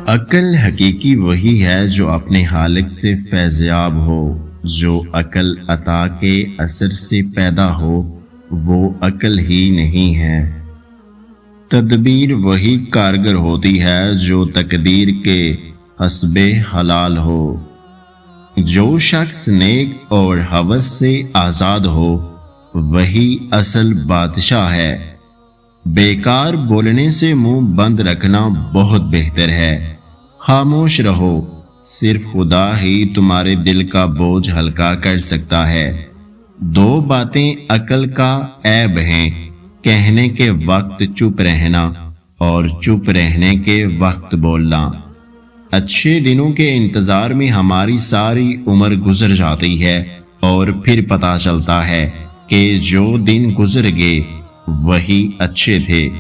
عقل حقیقی وہی ہے جو اپنے خالق سے فیضیاب ہو۔ جو عقل عطا کے اثر سے پیدا ہو وہ عقل ہی نہیں ہے۔ تدبیر وہی کارگر ہوتی ہے جو تقدیر کے حسب حلال ہو۔ جو شخص نیک اور ہوس سے آزاد ہو وہی اصل بادشاہ ہے۔ بیکار بولنے سے منہ بند رکھنا بہت بہتر ہے۔ خاموش رہو، صرف خدا ہی تمہارے دل کا بوجھ ہلکا کر سکتا ہے۔ دو باتیں عقل کا عیب ہیں، کہنے کے وقت چپ رہنا اور چپ رہنے کے وقت بولنا۔ اچھے دنوں کے انتظار میں ہماری ساری عمر گزر جاتی ہے اور پھر پتہ چلتا ہے کہ جو دن گزر گئے وہی اچھے تھے۔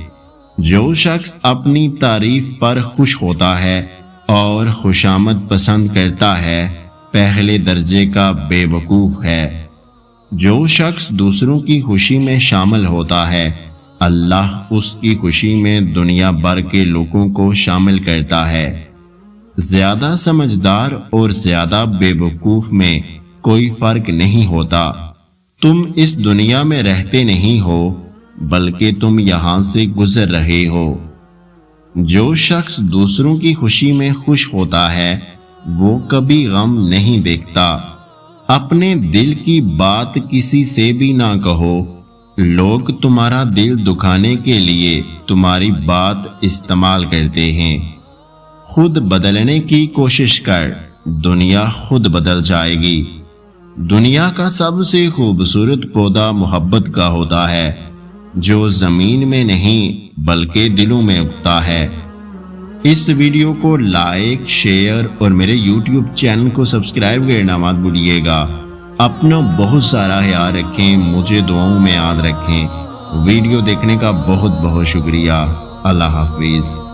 جو شخص اپنی تعریف پر خوش ہوتا ہے اور خوشامد پسند کرتا ہے پہلے درجے کا بے وقوف ہے۔ جو شخص دوسروں کی خوشی میں شامل ہوتا ہے اللہ اس کی خوشی میں دنیا بھر کے لوگوں کو شامل کرتا ہے۔ زیادہ سمجھدار اور زیادہ بے وقوف میں کوئی فرق نہیں ہوتا۔ تم اس دنیا میں رہتے نہیں ہو بلکہ تم یہاں سے گزر رہے ہو۔ جو شخص دوسروں کی خوشی میں خوش ہوتا ہے وہ کبھی غم نہیں دیکھتا۔ اپنے دل کی بات کسی سے بھی نہ کہو، لوگ تمہارا دل دکھانے کے لیے تمہاری بات استعمال کرتے ہیں۔ خود بدلنے کی کوشش کر، دنیا خود بدل جائے گی۔ دنیا کا سب سے خوبصورت پودا محبت کا ہوتا ہے جو زمین میں نہیں بلکہ دلوں میں اگتا ہے۔ اس ویڈیو کو لائک، شیئر اور میرے یوٹیوب چینل کو سبسکرائب کرنا مت بھولیے گا۔ اپنا بہت سارا خیال رکھیں، مجھے دعاؤں میں یاد رکھیں۔ ویڈیو دیکھنے کا بہت بہت شکریہ۔ اللہ حافظ۔